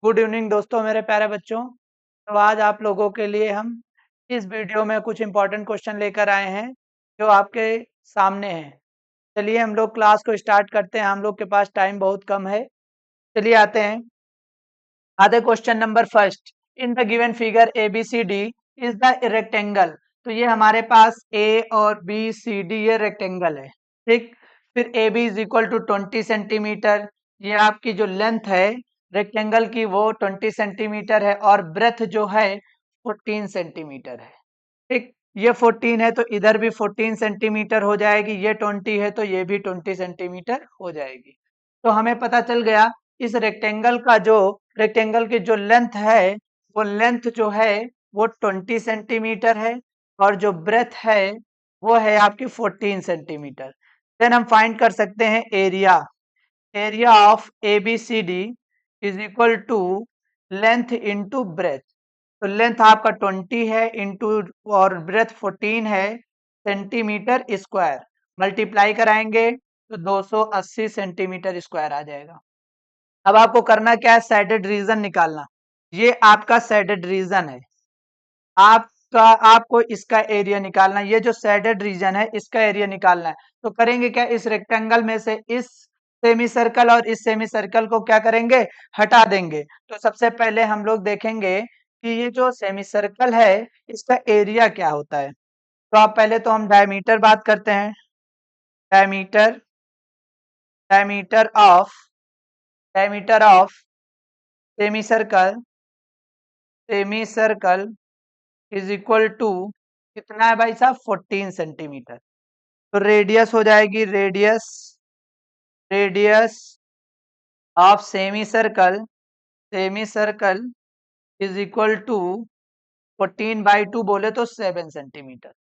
Good evening दोस्तों, मेरे प्यारे बच्चों। तो आज आप लोगों के लिए हम इस वीडियो में कुछ इंपॉर्टेंट क्वेश्चन लेकर आए हैं जो आपके सामने हैं। चलिए हम लोग क्लास को स्टार्ट करते हैं। हम लोग के पास टाइम बहुत कम है। चलिए आते हैं। आते question number first. In the given figure A B C D is the rectangle. तो ये हमारे पास ए और बी सी डी ये रेक्टेंगल है। ठीक। फिर A B is equal to 20 centimetre. ये आपकी जो लेंथ है रेक्टेंगल की वो 20 सेंटीमीटर है और ब्रेथ जो है 14 सेंटीमीटर है। ठीक। ये 14 है तो इधर भी 14 सेंटीमीटर हो जाएगी। ये 20 है तो ये भी 20 सेंटीमीटर हो जाएगी। तो हमें पता चल गया इस रेक्टेंगल की जो लेंथ है वो लेंथ जो है वो 20 सेंटीमीटर है और जो ब्रेथ है वो है आपकी 14 सेंटीमीटर। देन हम फाइंड कर सकते हैं area of A B C D is equal to length into breadth. तो लेंथ आपका 20 है इंटू और ब्रेथ 14 है सेंटीमीटर स्क्वायर। मल्टीप्लाई कराएंगे तो 280 सेंटीमीटर स्क्वायर आ जाएगा। अब आपको करना क्या है, सैडेड रीजन निकालना। ये आपका सैडेड रीजन है। आपको इसका एरिया निकालना है। ये जो सैडेड रीजन है इसका एरिया निकालना है। तो करेंगे क्या, इस रेक्टेंगल में से इस सेमी सर्कल और इस सेमी सर्कल को क्या करेंगे, हटा देंगे। तो सबसे पहले हम लोग देखेंगे कि ये जो सेमी सर्कल है इसका एरिया क्या होता है। तो आप पहले तो हम डायमीटर बात करते हैं। Diameter diameter of diameter of semi circle is equal to कितना है भाई साहब, 14 सेंटीमीटर। तो रेडियस हो जाएगी, radius of semi circle is equal to 14/2 बोले तो 7 सेंटीमीटर।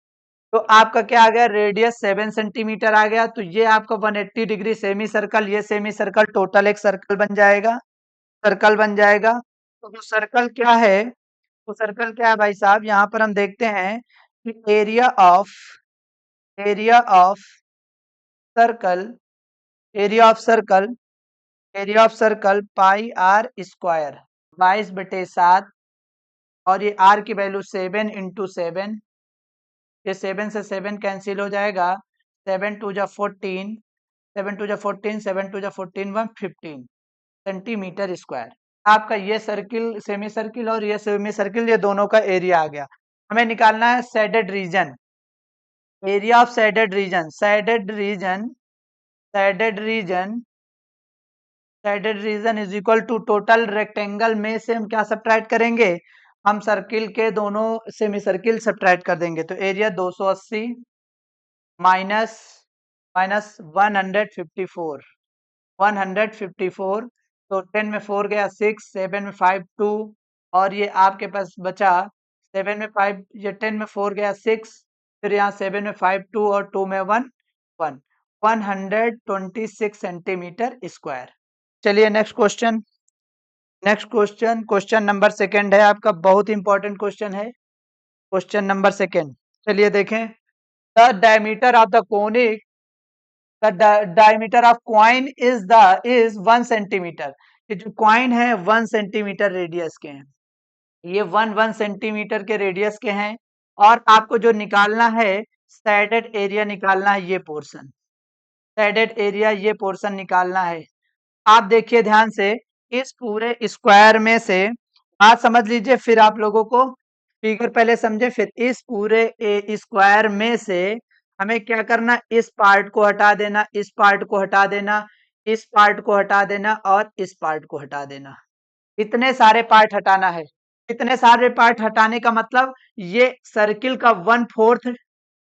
तो आपका क्या आ गया, रेडियस 7 सेंटीमीटर आ गया। तो ये आपका 180 डिग्री सेमी सर्कल, ये सेमी सर्कल टोटल एक सर्कल बन जाएगा। तो जो सर्कल क्या है, तो सर्कल क्या है भाई साहब, यहाँ पर हम देखते हैं कि area of circle area of circle area of circle pi r square 22/7। और ये आर की वैल्यू 7 × 7। ये 7 से 7 कैंसिल हो जाएगा। 7 × 2 = 14, 7 × 2 = 14, 7 × 2 = 14, 115 सेंटीमीटर स्क्वायर। आपका ये सर्किल सेमी सर्किल और ये सेमी सर्किल ये दोनों का एरिया आ गया। हमें निकालना है shaded region, area of shaded region is equal to total rectangle में से हम क्या सब्ट्रैक्ट करेंगे, हम सर्किल के दोनों सेमी सर्किल सब्ट्रैक्ट कर देंगे। तो एरिया 280 माइनस माइनस 154 तो 10 में 4 गया 6, 7 में 5 2 और ये आपके पास बचा 7 में 5, ये 10 में 4 गया 6, फिर यहाँ 7 में 5 2 और 2 में 1 1 126 सेंटीमीटर स्क्वायर। चलिए क्वेश्चन नंबर सेकंड है आपका, बहुत इंपॉर्टेंट क्वेश्चन है। क्वेश्चन नंबर सेकंड, चलिए देखें। The diameter of the conic diameter of coin is 1 centimetre. ये जो क्वाइन है 1 सेंटीमीटर रेडियस के हैं। ये 1 सेंटीमीटर के रेडियस के हैं और आपको जो निकालना है सैडेड एरिया निकालना है। सैडेड एरिया ये पोर्शन निकालना है। आप देखिए ध्यान से, इस पूरे स्क्वायर में से बात समझ लीजिए, फिर आप लोगों को फिगर पहले समझे, फिर इस पूरे स्क्वायर में से हमें क्या करना, इस पार्ट को हटा देना, इस पार्ट को हटा देना, इस पार्ट को हटा देना और इस पार्ट को हटा देना। इतने सारे पार्ट हटाना है। इतने सारे पार्ट हटाने का मतलब ये सर्किल का 1/4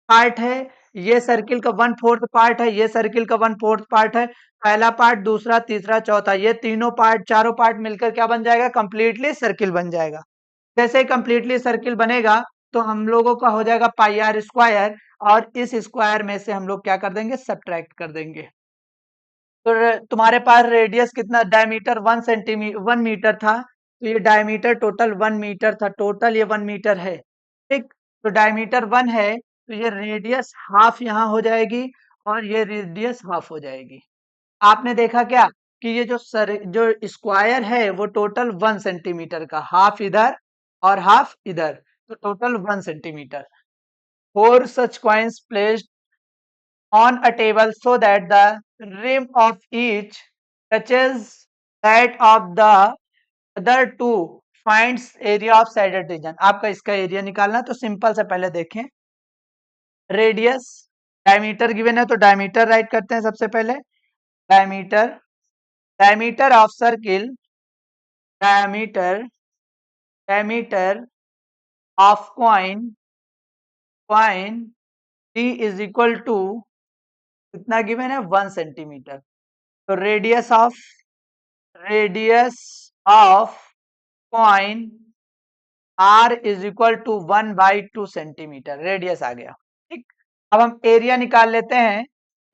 पार्ट है, ये सर्किल का 1/4 पार्ट है, ये सर्किल का 1/4 पार्ट है। पहला पार्ट, दूसरा, तीसरा, चौथा, ये चारों पार्ट मिलकर क्या बन जाएगा, कंप्लीटली सर्किल बन जाएगा। जैसे ही कंप्लीटली सर्किल बनेगा तो हम लोगों का हो जाएगा पाई आर स्क्वायर और इस स्क्वायर में से हम लोग क्या कर देंगे, सब्ट्रैक्ट कर देंगे। तो तुम्हारे पास रेडियस कितना, डायमीटर 1 मीटर था, तो ये डायमीटर टोटल 1 मीटर था, टोटल ये 1 मीटर है। ठीक। तो डायमीटर 1 है तो ये रेडियस हाफ यहाँ हो जाएगी और ये रेडियस हाफ हो जाएगी। आपने देखा क्या कि ये जो स्क्वायर है वो टोटल 1 सेंटीमीटर का, हाफ इधर और हाफ इधर, तो total 1 centimetre. 4 such coins placed on a table so that the rim of each touches that of the other two, finds area of shaded region। आपका इसका एरिया निकालना है, तो सिंपल से पहले देखें, रेडियस, डायमीटर गिवन है तो डायमीटर राइट करते हैं सबसे पहले। Diameter, diameter of circle, diameter, diameter of coin, coin d is equal to कितना गिवन है, 1 सेंटीमीटर। तो radius of coin r is equal to 1/2 centimetre, radius आ गया। ठीक, अब हम एरिया निकाल लेते हैं।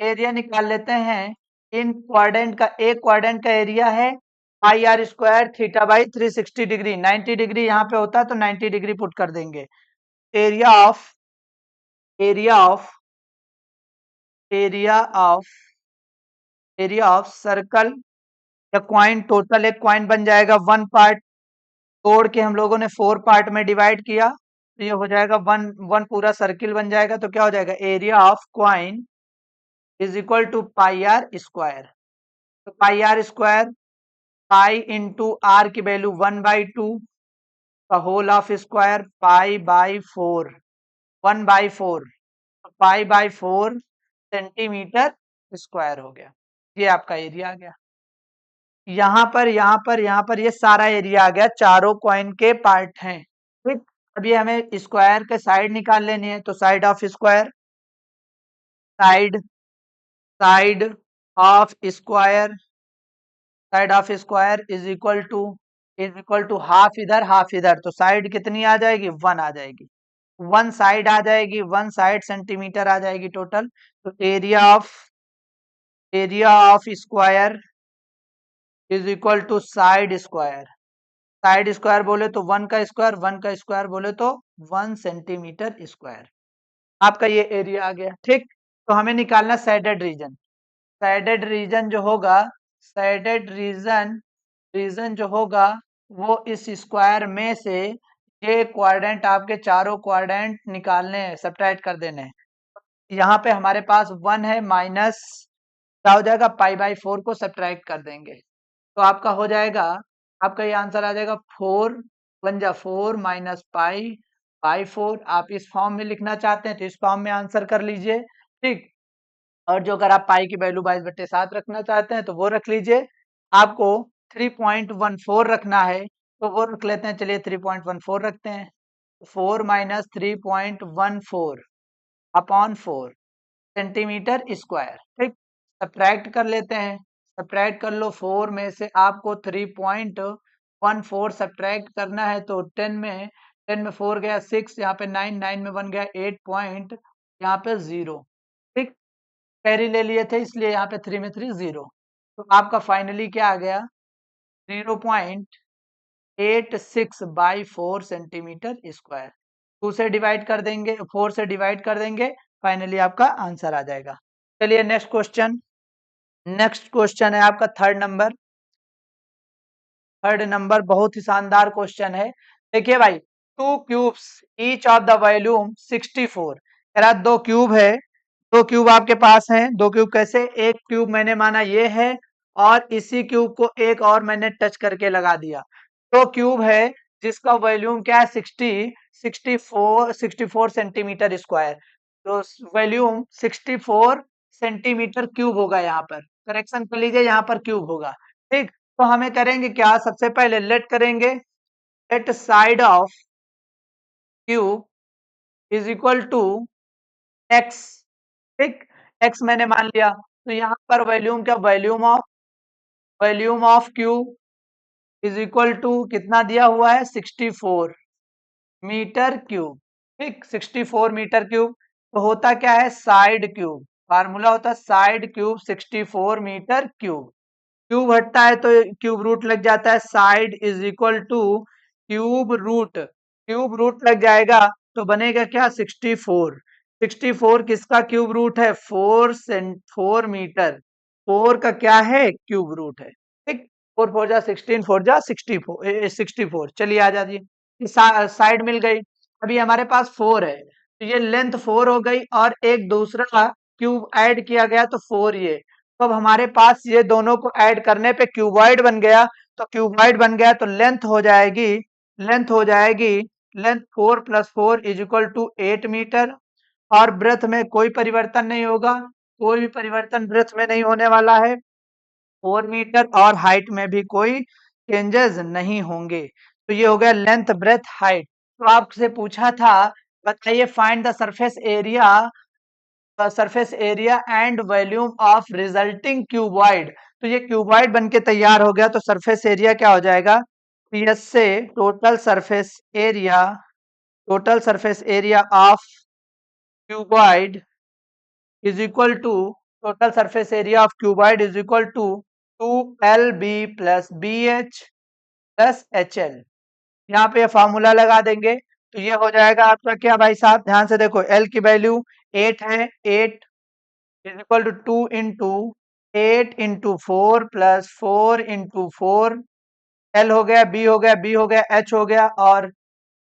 एरिया निकाल लेते हैं इन क्वाड्रेंट का। एक क्वाड्रेंट का एरिया है pi r square theta by 360 degree. 90 degree यहाँ पे होता है तो 90 डिग्री पुट कर देंगे। Area of area of area of area of circle या क्वाइन, टोटल एक क्वाइन बन जाएगा, 1 पार्ट तोड़ के हम लोगों ने 4 पार्ट में डिवाइड किया, तो ये हो जाएगा वन पूरा सर्किल बन जाएगा। तो क्या हो जाएगा, area of coin is equal to pi r square. तो pi r square, pi into r की वैल्यू 1/2 का whole of square, pi by 4, 1/4, pi by 4 centimetre square हो गया। ये आपका एरिया आ गया। यहाँ पर ये सारा एरिया आ गया, चारों कॉइन के पार्ट हैं। ठीक, अब ये हमें स्क्वायर के साइड निकाल लेनी है, तो side of square, side side of square, side of square is equal to half इधर हाफ इधर, तो साइड कितनी आ जाएगी, 1 आ जाएगी। 1 साइड आ जाएगी, 1 साइड सेंटीमीटर आ जाएगी टोटल। तो area of square is equal to side square. Side square बोले तो 1 का स्क्वायर, 1 का स्क्वायर बोले तो 1 सेंटीमीटर स्क्वायर। आपका ये एरिया आ गया। ठीक, तो हमें निकालना शेडेड रीजन। शेडेड रीजन जो होगा, शेडेड रीजन जो होगा वो इस स्क्वायर में से ये क्वाड्रेंट, आपके चारों क्वाड्रेंट निकालने हैं, सब्ट्रैक्ट कर देने हैं। यहाँ पे हमारे पास 1 है, माइनस क्या हो जाएगा, पाई बाई 4 को सब्ट्रैक्ट कर देंगे, तो आपका हो जाएगा, आपका ये आंसर आ जाएगा 4 1 जा 4 माइनस पाई बाई 4। आप इस फॉर्म में लिखना चाहते हैं तो इस फॉर्म में आंसर कर लीजिए। ठीक, और जो अगर आप पाई की वैल्यू 22/7 रखना चाहते हैं तो वो रख लीजिए। आपको 3.14 रखना है तो वो रख लेते हैं, चलिए 3.14 रखते हैं। 4 माइनस 3.14 अपॉन 4 सेंटीमीटर स्क्वायर। ठीक, सब्ट्रैक्ट कर लेते हैं, सब्ट्रैक्ट कर लो। 4 में से आपको 3.14 सब्ट्रैक्ट करना है, तो 10 में 4 गया 6, यहाँ पे 9, 9 में 1 गया 8 पॉइंट, यहाँ पे 0। ठीक, कैरी ले लिए थे इसलिए यहाँ पे 3 में 3 0। तो आपका फाइनली क्या आ गया, 0.86/4 सेंटीमीटर स्क्वायर। 2 से डिवाइड कर देंगे, 4 से डिवाइड कर देंगे, फाइनली आपका आंसर आ जाएगा। चलिए नेक्स्ट क्वेश्चन। नेक्स्ट क्वेश्चन है आपका थर्ड नंबर। थर्ड नंबर बहुत ही शानदार क्वेश्चन है। देखिए भाई, 2 cubes each of the volume 64। कह रहा 2 क्यूब है, 2 क्यूब आपके पास हैं। 2 क्यूब कैसे, एक क्यूब मैंने माना ये है और इसी क्यूब को एक और मैंने टच करके लगा दिया। 2 क्यूब है जिसका वॉल्यूम क्या है, 64 सेंटीमीटर स्क्वायर। तो वॉल्यूम 64 सेंटीमीटर क्यूब होगा। यहाँ पर करेक्शन कर लीजिए, यहाँ पर क्यूब होगा। ठीक, तो हमें करेंगे क्या, सबसे पहले लेट करेंगे, let side of cube is equal to x. ठीक, एक्स मैंने मान लिया, तो यहाँ पर वॉल्यूम क्या, volume of cube is equal to कितना दिया हुआ है, 64 मीटर क्यूब। ठीक, 64 मीटर क्यूब। तो होता क्या है, साइड क्यूब, फार्मूला होता है side cube 64 metre cube. Cube हटता है तो क्यूब रूट लग जाता है, side is equal to cube root, cube root लग जाएगा तो बनेगा क्या, 64। 64 किसका क्यूब रूट है, 4 मीटर। 4 का क्या है, क्यूब रूट है। ठीक, 4 4 जा 16, 4 जा 64। चलिए आ जाइए, साइड मिल गई। अभी हमारे पास 4 है, तो ये लेंथ 4 हो गई और एक दूसरा क्यूब ऐड किया गया तो 4 ये। तो अब हमारे पास ये दोनों को ऐड करने पे क्यूबॉइड बन गया। तो क्यूबॉइड बन गया तो लेंथ हो जाएगी लेंथ 4 + 4 = 8 मीटर। और ब्रेथ में कोई परिवर्तन नहीं होगा, कोई भी परिवर्तन ब्रेथ में नहीं होने वाला है, 4 मीटर। और हाइट में भी कोई चेंजेस नहीं होंगे। तो ये हो गया लेंथ, ब्रेथ, हाइट। तो आपसे पूछा था, बताइए find the surface area and volume of resulting cuboid. तो ये क्यूबॉइड बन के तैयार हो गया, तो सरफेस एरिया क्या हो जाएगा, पीएस से total surface area of cuboid is equal to total surface area of cuboid is equal to 2LB + BH + HL। यहाँ पे फार्मूला लगा देंगे तो ये हो जाएगा आपका क्या भाई साहब, ध्यान से देखो, एल की वैल्यू 8 है, 8 is equal to 2 into 8 into 4 + 4 into 4। L हो गया, बी हो गया, बी हो गया, एच हो गया, और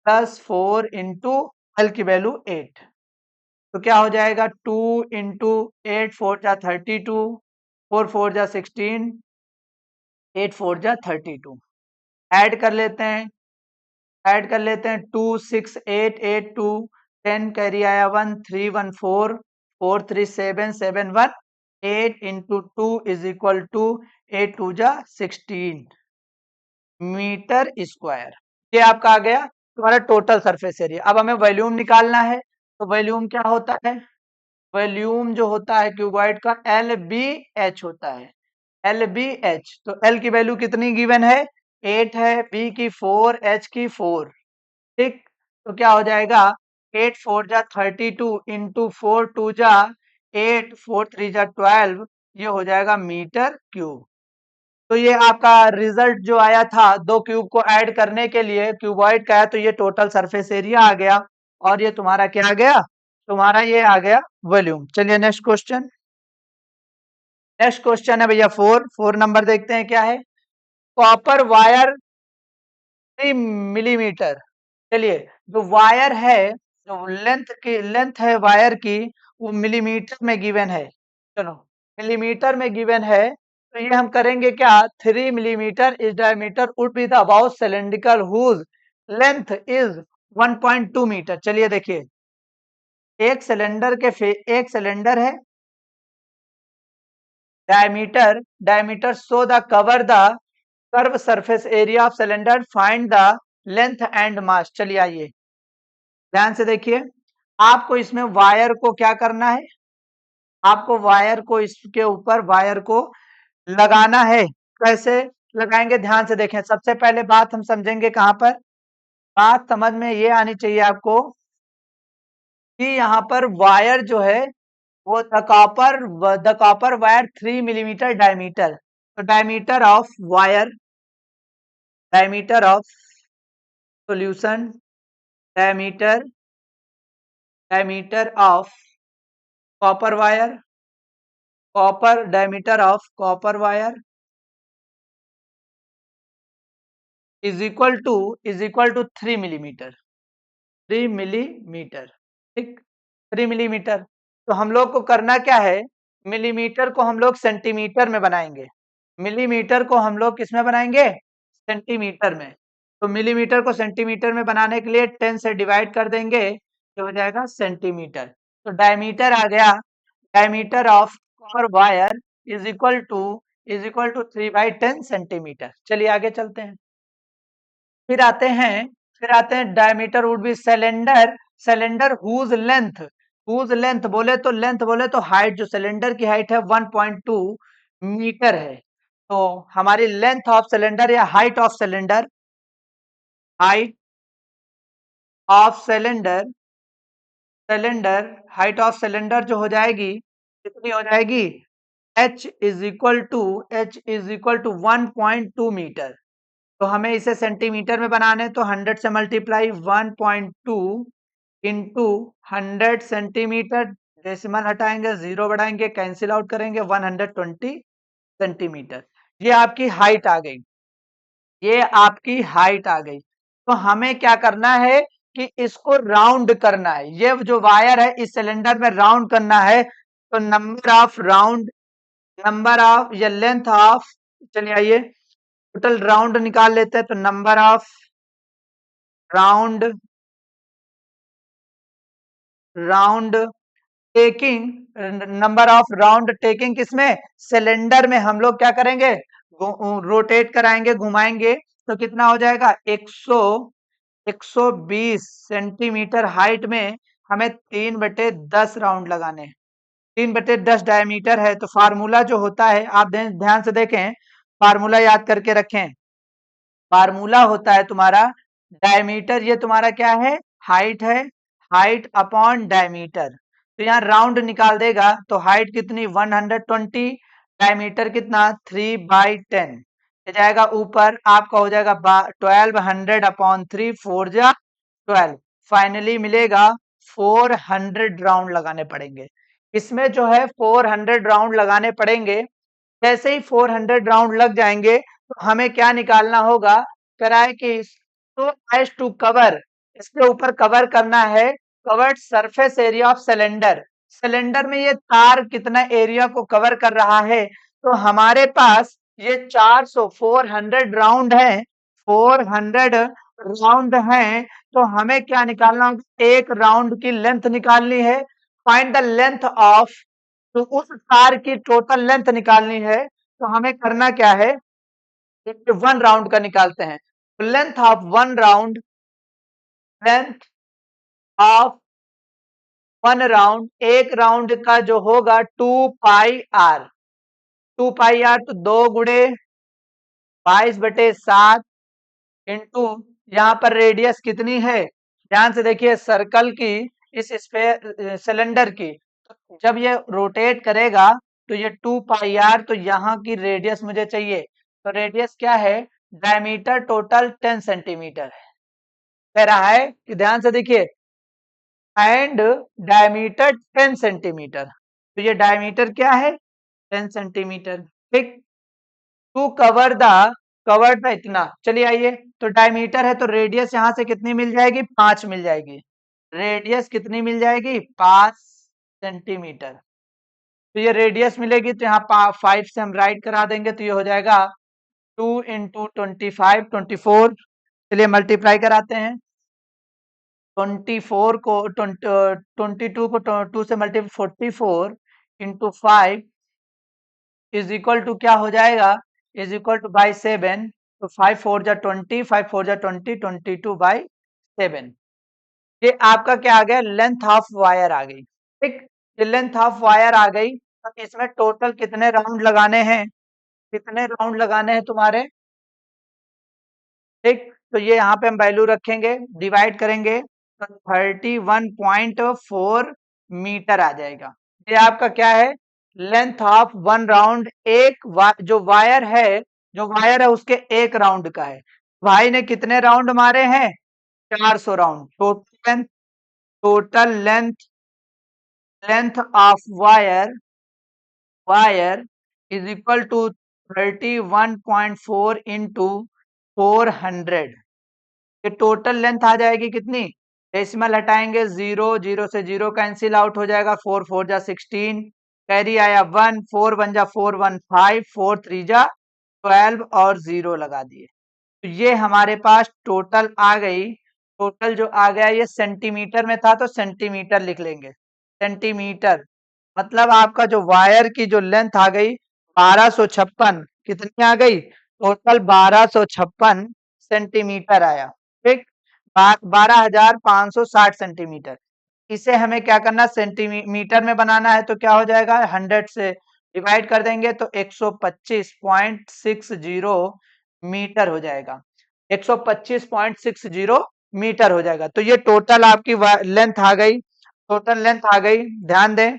+4 इंटू एल की वैल्यू 8। तो क्या हो जाएगा, 2 इंटू 8 4 जा 32, 4 4 जा 16, 8 4 जा 32। ऐड कर लेते हैं, 2 6 8 8 2 10 कैरी आया 1 3 1 4 4 3 7 7 1 8 इंटू 2 इज इक्वल टू 8 2 जा 16 मीटर स्क्वायर। ये आपका आ गया तुम्हारा टोटल सरफेस एरिया। अब हमें वॉल्यूम निकालना है, तो वॉल्यूम क्या होता है, वॉल्यूम जो होता है क्यूबॉइड का LBH होता है, LBH। तो L की वैल्यू कितनी गिवन है, 8 है, B की 4, H की 4। ठीक, तो क्या हो जाएगा, 8 4 जा 32 इंटू 4 2 जा 8 4 3 जा 12, ये हो जाएगा मीटर क्यूब। तो ये आपका रिजल्ट जो आया था, दो क्यूब को ऐड करने के लिए क्यूबॉइड का है, तो ये टोटल सरफेस एरिया आ गया। और ये तुम्हारा क्या आ गया, तुम्हारा ये आ गया वॉल्यूम। चलिए नेक्स्ट क्वेश्चन है भैया 4 नंबर देखते हैं क्या है। Copper wire 3 millimetre. चलिए, जो वायर है, जो लेंथ है वायर की, वो मिलीमीटर में गिवन है। चलो, मिलीमीटर में गिवन है, तो ये हम करेंगे क्या, 3 millimetre is diameter would be the about cylindrical whose length is 1.2 metre. चलिए देखिए, एक सिलेंडर है, diameter so the cover the curve surface area of cylinder, find the length and mass. चलिए आइए, ध्यान से देखिए, आपको इसमें वायर को क्या करना है, आपको वायर को इसके ऊपर वायर को लगाना है। कैसे लगाएंगे, ध्यान से देखें। सबसे पहले बात हम समझेंगे कहां पर, बात समझ में ये आनी चाहिए आपको कि यहाँ पर वायर जो है वो the copper wire 3 millimetre diameter. तो diameter of solution, diameter diameter of copper wire, diameter of copper wire is equal to 3 millimetre. 3 millimetre, ठीक, 3 मिलीमीटर। तो हम लोग को करना क्या है, मिलीमीटर को हम लोग सेंटीमीटर में बनाएंगे, मिलीमीटर को हम लोग किस में बनाएंगे, सेंटीमीटर में। तो मिलीमीटर को सेंटीमीटर में बनाने के लिए 10 से डिवाइड कर देंगे, ये हो जाएगा सेंटीमीटर। तो डायमीटर आ गया, diameter of copper wire is equal to 3/10 centimetre. चलिए आगे चलते हैं। फिर आते हैं diameter would be cylinder whose length बोले तो हाइट, जो सिलेंडर की हाइट है 1.2 मीटर है। तो हमारी लेंथ ऑफ सिलेंडर या हाइट ऑफ सिलेंडर जो हो जाएगी, कितनी हो जाएगी, h is equal to 1.2 metre. तो हमें इसे सेंटीमीटर में बनाने, तो 100 से मल्टीप्लाई 1.2 इंटू 100 सेंटीमीटर, डेसिमल हटाएंगे, जीरो बढ़ाएंगे, कैंसिल आउट करेंगे, 120 सेंटीमीटर। ये आपकी हाइट आ गई, ये आपकी हाइट आ गई। तो हमें क्या करना है कि इसको राउंड करना है, ये जो वायर है इस सिलेंडर में राउंड करना है। तो number of round, number of या लेंथ ऑफ, चलिए आइए टोटल राउंड निकाल लेते हैं। तो number of round, round taking, number of round taking किसमें, सिलेंडर में हम लोग क्या करेंगे, रोटेट कराएंगे, घुमाएंगे। तो कितना हो जाएगा 120 सेंटीमीटर हाइट में हमें 3/10 राउंड लगाने हैं। 3/10 डायमीटर है। तो फार्मूला जो होता है आप ध्यान से देखें, फार्मूला याद करके रखें। फार्मूला होता है तुम्हारा डायमीटर, ये तुम्हारा क्या है, हाइट है, हाइट अपॉन डायमीटर। तो यहाँ राउंड निकाल देगा तो हाइट कितनी 120, डायमीटर कितना 3/10 जाएगा ऊपर, आपका हो जाएगा 1200/3, 4 जा 12, फाइनली मिलेगा 400 राउंड लगाने पड़ेंगे। इसमें जो है 400 राउंड लगाने पड़ेंगे। जैसे ही 400 राउंड लग जाएंगे तो हमें क्या निकालना होगा, कराए कि तो एज टू कवर, इसके ऊपर कवर करना है, curved surface area of cylinder. Cylinder में ये तार कितना एरिया को कवर कर रहा है। तो हमारे पास ये 400 राउंड है, 400 राउंड है। तो हमें क्या निकालना होगा, एक राउंड की लेंथ निकालनी है। फाइंड द लेंथ ऑफ, तो उस तार की टोटल लेंथ निकालनी है। तो हमें करना क्या है, वन राउंड का निकालते हैं। Length of one round, length of one round, एक राउंड का जो होगा 2πr, 2πr तो 2×22/7 इंटू, यहाँ पर रेडियस कितनी है, ध्यान से देखिए सर्कल की, इस सिलेंडर की। तो जब ये रोटेट करेगा तो ये 2πr, तो यहाँ की रेडियस मुझे चाहिए। तो रेडियस क्या है, डायमीटर टोटल 10 सेंटीमीटर है, कह रहा है कि ध्यान से देखिए, एंड डायमीटर 10 सेंटीमीटर। तो ये डायमीटर क्या है 10 सेंटीमीटर, ठीक। To cover the, cover the इतना, चलिए आइए। तो डायमीटर है तो रेडियस यहाँ से कितनी मिल जाएगी, 5 मिल जाएगी। रेडियस कितनी मिल जाएगी, 5 सेंटीमीटर। तो ये रेडियस मिलेगी तो यहाँ 5 से हम राइट करा देंगे तो ये हो जाएगा 2 × 25 24। चलिए मल्टीप्लाई कराते हैं। 24 को 22 को 2 से multiply, 44 into 5 is equal to क्या हो जाएगा, इज इक्वल टू बाई 7। तो 5 4 जा 20, 5 4 जा 20, 22/7। ये आपका क्या आ गया, लेंथ ऑफ वायर आ गई, ठीक। ये लेंथ ऑफ वायर आ गई। तो इसमें टोटल कितने राउंड लगाने हैं, कितने राउंड लगाने हैं तुम्हारे, ठीक। तो ये यहाँ पे हम वैल्यू रखेंगे, डिवाइड करेंगे तो 31.4 मीटर आ जाएगा। ये आपका क्या है, लेंथ ऑफ वन राउंड, एक जो वायर है, जो वायर है उसके एक राउंड का है। भाई ने कितने राउंड मारे हैं, 400 round. Total length, total length, length of wire, wire is equal to 31.4 into 400। ये टोटल लेंथ आ जाएगी कितनी, डेसिमल हटाएंगे 0, 0 से 0 कैंसिल आउट हो जाएगा, 4 4 जा 16, कैरी आया 1, 4 1 जा 4 1 5, 4 3 जा 12 और 0 लगा दिए। तो ये हमारे पास टोटल आ गई। टोटल जो आ गया ये सेंटीमीटर में था तो सेंटीमीटर लिख लेंगे, सेंटीमीटर। मतलब आपका जो वायर की जो लेंथ आ गई 1256, कितनी आ गई, टोटल 1256 सेंटीमीटर आया, ठीक। 12,560 सेंटीमीटर। इसे हमें क्या करना, सेंटीमीटर में बनाना है तो क्या हो जाएगा, 100 से डिवाइड कर देंगे तो 125.60 मीटर हो जाएगा, 125.60 मीटर हो जाएगा। तो ये टोटल आपकी लेंथ आ गई, टोटल लेंथ आ गई। ध्यान दें,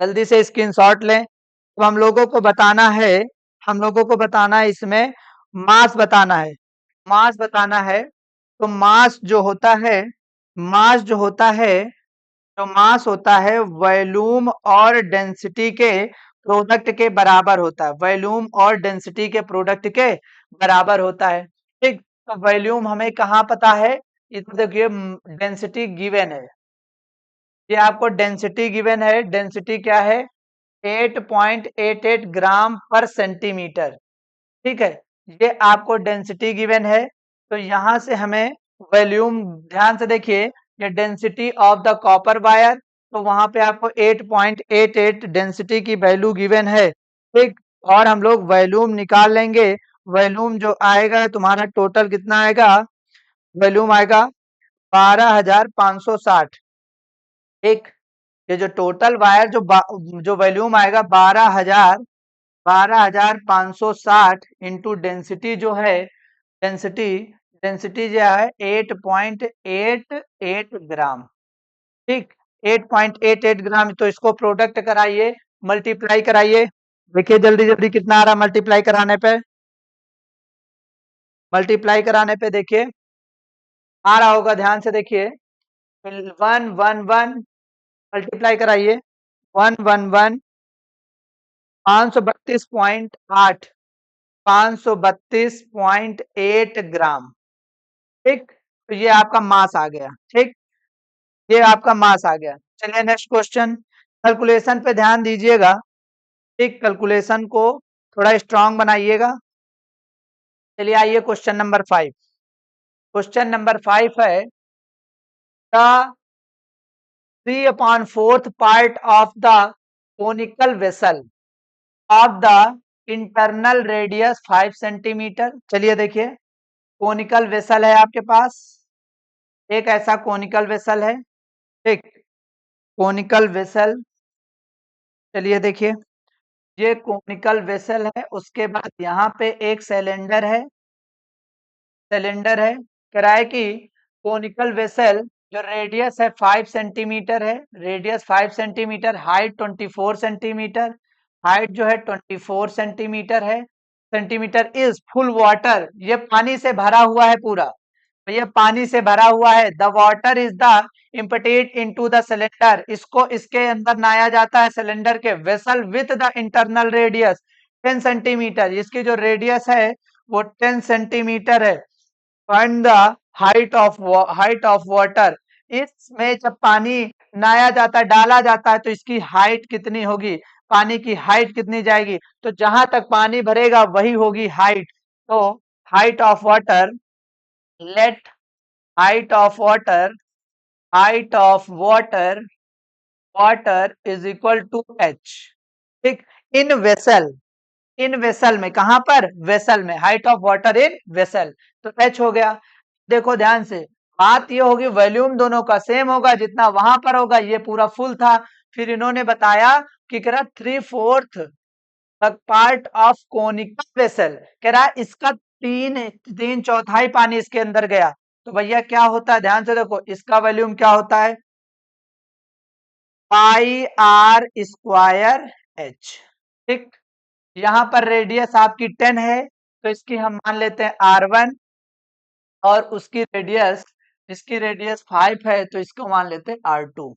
जल्दी से स्क्रीनशॉट लें। तो हम लोगों को बताना है, हम लोगों को बताना है इसमें मास बताना है, मास बताना है। तो मास जो होता है, मास जो होता है, जो मास होता है वॉल्यूम और डेंसिटी के प्रोडक्ट के बराबर होता है, वॉल्यूम और डेंसिटी के प्रोडक्ट के बराबर होता है। ठीक, तो वॉल्यूम हमें कहाँ पता है, इधर देखिए डेंसिटी गिवन है, ये आपको डेंसिटी गिवन है। डेंसिटी क्या है, 8.88 ग्राम पर सेंटीमीटर। ठीक है, ये आपको डेंसिटी गिवन है। तो यहां से हमें वॉल्यूम, ध्यान से देखिए, ये density of the copper wire, तो वहां पे आपको 8.88 डेंसिटी की वैल्यू गिवन है। ठीक, और हम लोग वॉल्यूम निकाल लेंगे। वॉल्यूम जो आएगा तुम्हारा टोटल कितना आएगा, वॉल्यूम आएगा 12,560। ठीक, ये जो टोटल वायर जो वॉल्यूम आएगा 12,560 इंटू डेंसिटी जो है, डेंसिटी डेंसिटी जो है 8.88 ग्राम। ठीक, 8.88 ग्राम, तो इसको प्रोडक्ट कराइए, मल्टीप्लाई कराइए। देखिए जल्दी जल्दी कितना आ रहा मल्टीप्लाई कराने पे देखिए आ रहा होगा, ध्यान से देखिए। 111 मल्टीप्लाई कराइए, 111 532.8, 532.8 ग्राम। ठीक, तो ये आपका मास आ गया। ठीक, ये आपका मास आ गया। चलिए नेक्स्ट क्वेश्चन, कैलकुलेशन पे ध्यान दीजिएगा। ठीक, कैलकुलेशन को थोड़ा स्ट्रांग बनाइएगा। चलिए आइए क्वेश्चन नंबर 5। क्वेश्चन नंबर 5 है, the 3/4 part of the conical vessel of the internal radius 5 centimetre. चलिए देखिए, कोनिकल वेसल है आपके पास, एक ऐसा कोनिकल वेसल है। ठीक, कोनिकल वेसल, चलिए देखिए, ये कोनिकल वेसल है। उसके बाद यहाँ पे एक सिलेंडर है, कह रहा है कि कोनिकल वेसल जो रेडियस है 5 सेंटीमीटर है, radius 5 centimetre, height 24 centimetre, height जो है 24 सेंटीमीटर है, सेंटीमीटर इज फुल वाटर, ये पानी से भरा हुआ है पूरा, तो ये पानी से भरा हुआ है। The water is the emptied into the cylinder, इसको इसके अंदर नाया जाता है सिलेंडर के। Vessel with the internal radius 10 centimetre, इसकी जो रेडियस है वो 10 सेंटीमीटर है। Find the height of water, इसमें जब पानी नाया जाता है, डाला जाता है, तो इसकी हाइट कितनी होगी, पानी की हाइट कितनी जाएगी, तो जहां तक पानी भरेगा वही होगी हाइट। तो height of water, let height of water, height of water, water is equal to h. ठीक, इन वेसल, इन वेसल में, कहां पर, वेसल में, height of water in vessel, तो एच हो गया। देखो ध्यान से, बात ये होगी वॉल्यूम दोनों का सेम होगा, जितना वहां पर होगा, ये पूरा फुल था। फिर इन्होंने बताया कि कह रहा 3/4 पार्ट ऑफ कोनिकल वेसल, कह रहा इसका तीन चौथाई पानी इसके अंदर गया, तो भैया क्या होता है, ध्यान से देखो, इसका वॉल्यूम क्या होता है, पाई आर स्क्वायर एच। ठीक, यहाँ पर रेडियस आपकी 10 है, तो इसकी हम मान लेते हैं R1, और उसकी रेडियस, इसकी रेडियस 5 है, तो इसको मान लेते हैं R2।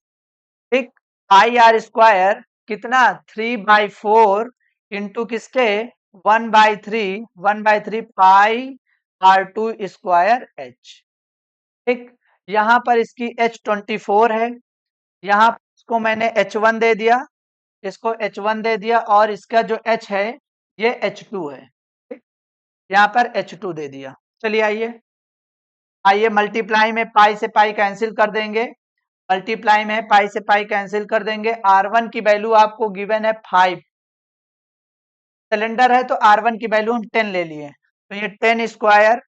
ठीक, पाई आर स्क्वायर कितना, 3/4 इंटू किसके, 1/3, 1/3 पाई R2 स्क्वायर एच। ठीक, यहाँ पर इसकी H24 है, यहाँ इसको मैंने H1 दे दिया, इसको H1 दे दिया, और इसका जो H है ये H2 है। ठीक, यहाँ पर H2 दे दिया। चलिए आइए, आइए मल्टीप्लाई में पाई से पाई कैंसिल कर देंगे, मल्टीप्लाई में पाई से पाई कैंसिल कर देंगे। R1 की वैल्यू आपको गिवन है 5, सिलेंडर है तो R1 की वैल्यू हम 10 ले लिए, तो ये 10 स्क्वायर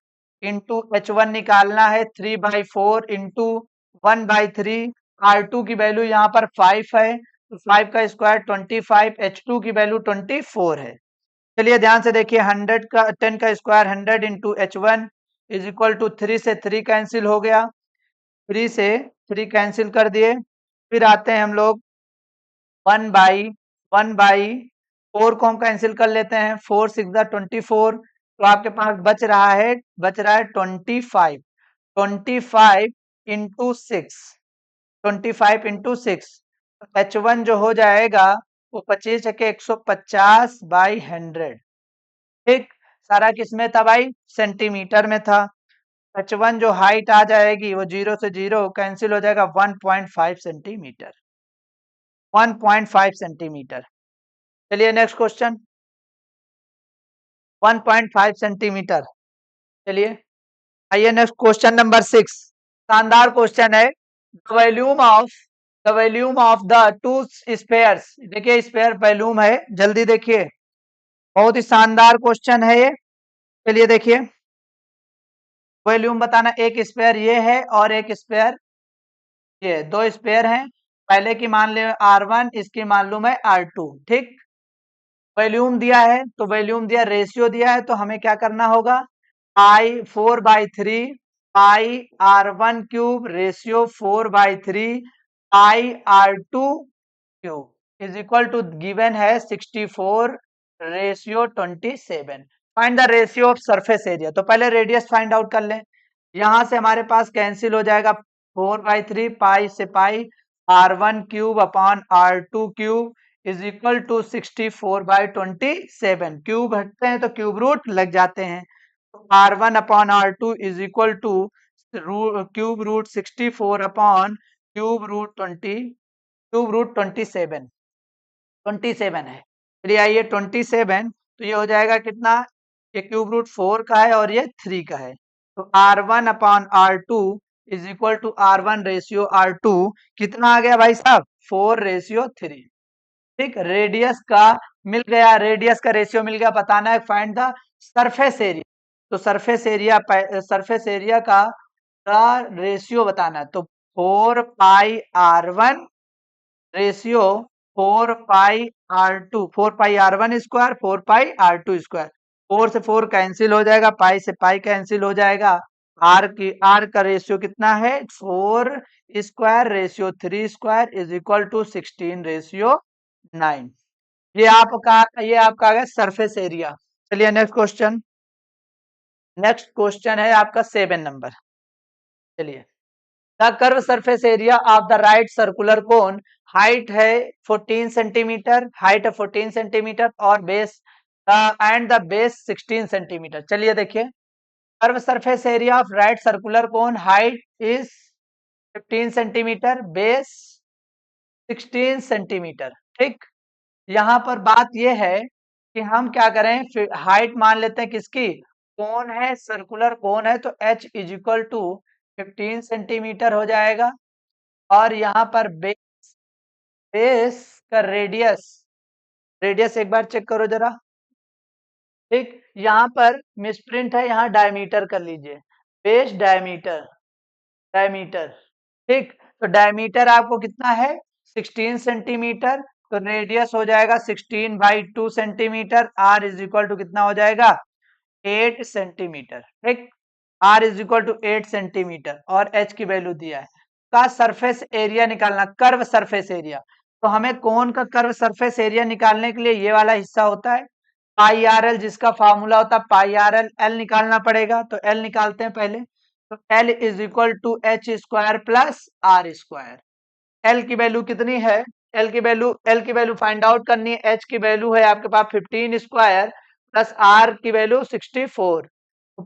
इंटू H1 निकालना है, 3/4 इंटू 1/3, R2 की वैल्यू यहाँ पर 5 है, तो 5 का स्क्वायर 25, H2 की वैल्यू 24 है। चलिए ध्यान से देखिए, 100 का 10 का square 100 into H1 is equal to 3 से 3 कैंसिल हो गया, 3 से 3 कैंसिल कर दिए। फिर आते हैं हम लोग 1/4 को हम कैंसिल कर लेते हैं, 4 6 24, तो आपके पास बच रहा है 25, 25 इंटू 6, 25 इंटू 6, H1 जो हो जाएगा वो 25 छके 150/100। ठीक, सारा किस में था भाई, सेंटीमीटर में था। h1 जो हाइट आ जाएगी वो 0 से 0 कैंसिल हो जाएगा, 1.5 सेंटीमीटर, 1.5 सेंटीमीटर। चलिए नेक्स्ट क्वेश्चन, 1.5 सेंटीमीटर। चलिए आइए नेक्स्ट क्वेश्चन नंबर 6। शानदार क्वेश्चन है। The volume of the two spheres. देखिए स्पेयर वॉल्यूम है, जल्दी देखिए, बहुत ही शानदार क्वेश्चन है ये। चलिए देखिए, वॉल्यूम बताना, एक स्पेयर ये है और एक स्पेयर ये, दो स्पेयर हैं। पहले की मान ले R1, इसकी मान लूं मैं R2। ठीक, वॉल्यूम दिया है तो वॉल्यूम दिया, रेशियो दिया है तो हमें क्या करना होगा, I 4/3 pi R1 cube ratio 4/3 pi R2 cube is equal to, given है 64 ratio 27। Find the ratio of surface area. तो पहले रेडियस फाइंड आउट कर लें। यहां से हमारे पास कैंसिल हो जाएगा, 4/3 पाई से pi, R1 cube upon R2 cube is equal to 64/27। Cube हटते हैं तो क्यूब रूट लग जाते हैं, तो R1 upon R2 is equal to cube root 64 upon cube root 27। 27 है। चलिए आइए 27, तो ये हो जाएगा कितना, ये क्यूब रूट 4 का है और ये 3 का है, तो R1 upon R2 is equal to R1 ratio R2 कितना आ गया भाई साहब, 4/3। ठीक, रेडियस का मिल गया, रेडियस का रेशियो मिल गया, बताना है फाइंड द सरफेस एरिया। तो सरफेस एरिया का रेशियो बताना है, तो 4πr1 ratio 4πr2, 4πr1 square 4πr2 square, 4 से 4 कैंसिल हो जाएगा, पाई से पाई कैंसिल हो जाएगा, आर का रेशियो कितना है, 4 square ratio 3 square is equal to 16/9। ये आपका आ गया सरफेस एरिया। चलिए नेक्स्ट क्वेश्चन है आपका 7 नंबर। चलिए, the curve surface area of the right circular cone, height है 14 सेंटीमीटर, हाइट है 14 सेंटीमीटर और base and the base 16 centimetre. चलिए देखिए, curve surface area of right circular cone, height is 15 centimetre, base 16 centimetre. ठीक, यहाँ पर बात यह है कि हम क्या करें, हाइट मान लेते हैं किसकी, कोन है, सर्कुलर कोन है, तो h is equal to 15 centimetre हो जाएगा, और यहाँ पर बेस का रेडियस एक बार चेक करो जरा। ठीक, यहाँ पर मिसप्रिंट है, यहाँ डायमीटर कर लीजिए, बेस डायमीटर। ठीक, तो डायमीटर आपको कितना है, 16 सेंटीमीटर, तो रेडियस हो जाएगा 16/2 centimetre, R is equal to कितना हो जाएगा, 8 सेंटीमीटर। ठीक, R is equal to 8 centimetre और एच की वैल्यू दिया है। का सरफेस एरिया निकालना, कर्व सरफेस एरिया, तो हमें कोन का कर्व सरफेस एरिया निकालने के लिए ये वाला हिस्सा होता है पाई आर एल, जिसका फार्मूला होता है पाई आर एल, एल निकालना पड़ेगा, तो एल निकालते हैं पहले। तो L is equal to H square plus R square. L की वैल्यू कितनी है, एल की वैल्यू फाइंड आउट करनी है। एच की वैल्यू है आपके पास 15 स्क्वायर प्लस आर की वैल्यू 64,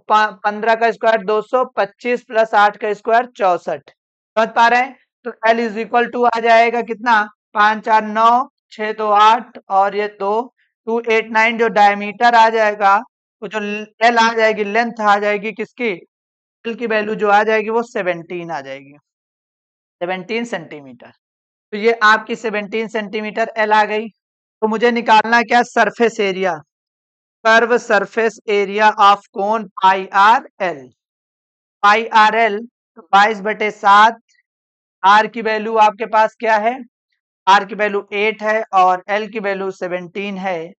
15 का स्क्वायर 200, 25 प्लस 8 का स्क्वायर 64। समझ पा रहे हैं, तो एल इज इक्वल टू आ जाएगा कितना, 5 4 9 6 2 8 और ये 2 289, जो डायमीटर आ जाएगा, वो जो एल आ जाएगी, लेंथ आ जाएगी किसकी, एल की वैल्यू जो आ जाएगी वो 17 आ जाएगी, 17 सेंटीमीटर। तो ये आपकी 17 सेंटीमीटर एल आ गई। तो मुझे निकालना है क्या, surface area, curve surface area of cone pi R L. Pi R L 22/7, R की वैल्यू आपके पास क्या है, आर की वैल्यू 8 है और एल की वैल्यू 17 है।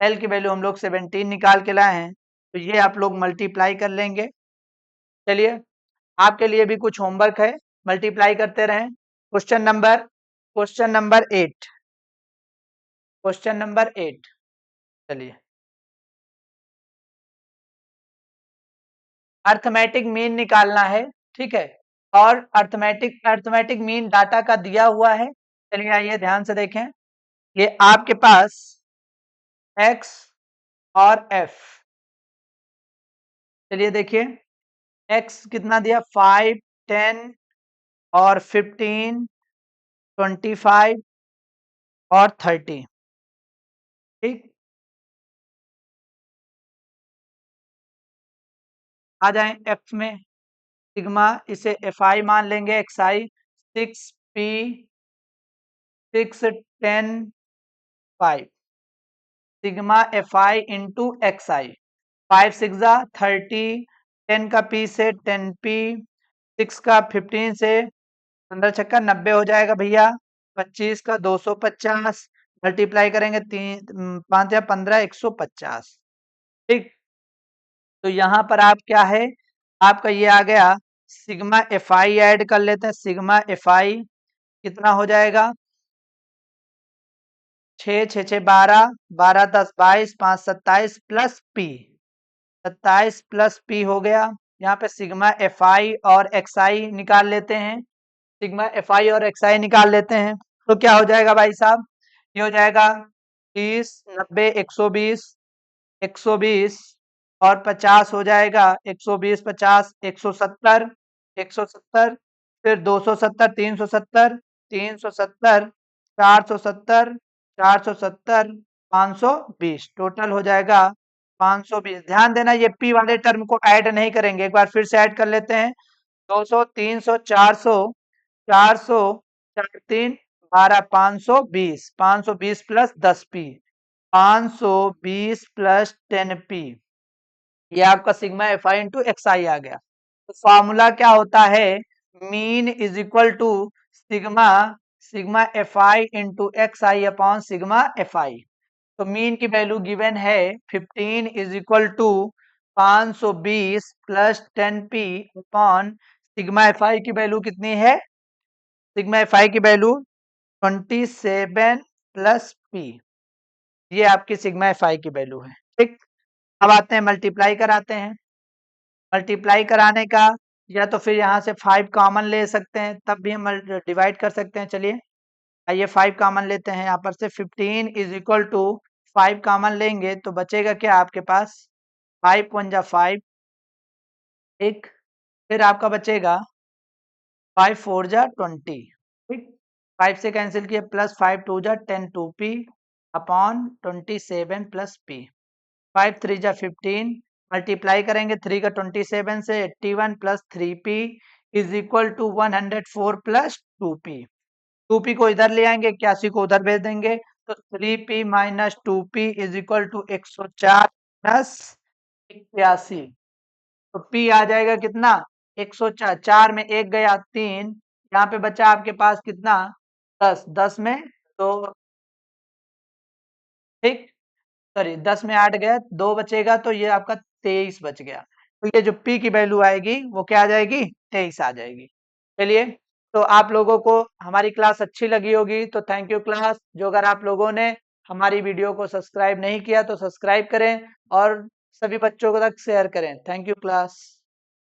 एल की वैल्यू हम लोग 17 निकाल के लाए हैं, तो ये आप लोग मल्टीप्लाई कर लेंगे। चलिए, आपके लिए भी कुछ होमवर्क है, मल्टीप्लाई करते रहें। क्वेश्चन नंबर 8, चलिए, अर्थमेटिक मीन निकालना है। ठीक है, और अर्थमेटिक मीन डाटा का दिया हुआ है। चलिए आइए ध्यान से देखें, ये आपके पास x और f, चलिए देखिए x कितना दिया 5, 10 और 15, 25 और 30। ठीक, आ जाए f में, सिग्मा इसे fi मान लेंगे, xi 6p 6 10 5 sigma fi into xi, 5 6 30, 10 का p से 10p, 6 का 15 से 15 छक्का 90 हो जाएगा भैया, 25 का 250 मल्टीप्लाई करेंगे 5 या 15 150। ठीक, तो यहाँ पर आप क्या है, आपका ये आ गया सिग्मा fi ऐड कर लेते हैं, सिग्मा fi कितना हो जाएगा 6 6 6 12, 12 10 22, 5 27 प्लस p, 27 प्लस p हो गया। यहाँ पे सिग्मा fi और xi निकाल लेते हैं, सिग्मा fi और xi निकाल लेते हैं, तो क्या हो जाएगा भाई साहब, ये हो जाएगा 30 90 120, 120 और 50 हो जाएगा 120 50 170, 170 फिर 270 370, 370 470, 470 520, टोटल हो जाएगा 520। ध्यान देना ये p वाले टर्म को ऐड नहीं करेंगे, एक बार फिर से ऐड कर लेते हैं, 200 300 400 400 4 3 12 520, 520 प्लस 10p 520 प्लस 10p, ये आपका सिग्मा fi इंटू एक्सआई आ गया। तो फॉर्मूला क्या होता है, mean is equal to sigma sigma fi into X I upon sigma fi। तो मीन की वैल्यू गिवन है 15 is equal to 520 plus 10p upon sigma fi की वैल्यू कितनी है, सिग्मा fi की वैल्यू 27 प्लस p, ये आपकी सिग्मा fi की वैल्यू है। ठीक, अब आते हैं मल्टीप्लाई कराते हैं, मल्टीप्लाई कराने का या तो फिर यहाँ से 5 कॉमन ले सकते हैं, तब भी हम डिवाइड कर सकते हैं। चलिए आइए 5 कॉमन लेते हैं, यहाँ पर से 15 इज इक्वल टू 5 कॉमन लेंगे तो बचेगा क्या आपके पास 5 1 जा 5, एक फिर आपका बचेगा 5 4 जा 20। ठीक, 5 से कैंसिल किए प्लस 5 2 जा 10 2p अपॉन 27 प्लस p, 5 3 जा 15 मल्टीप्लाई करेंगे 3 का 27 से 81 plus 3p is equal to 104 plus 2p, 2p को इधर ले आएंगे 81 को उधर भेज देंगे, तो 3p minus 2p is equal to 104 plus 81, तो p आ जाएगा कितना 104, 4 में 1 गया 3, यहाँ पे बचा आपके पास कितना 10, 10 में तो ठीक, सॉरी 10 में 8 गया 2 बचेगा, तो ये आपका 23 बच गया। तो ये जो p की वैल्यू आएगी वो क्या आ जाएगी 23 आ जाएगी। चलिए, तो आप लोगों को हमारी क्लास अच्छी लगी होगी तो थैंक यू क्लास। जो अगर आप लोगों ने हमारी वीडियो को सब्सक्राइब नहीं किया तो सब्सक्राइब करें और सभी बच्चों को तक शेयर करें। Thank you class.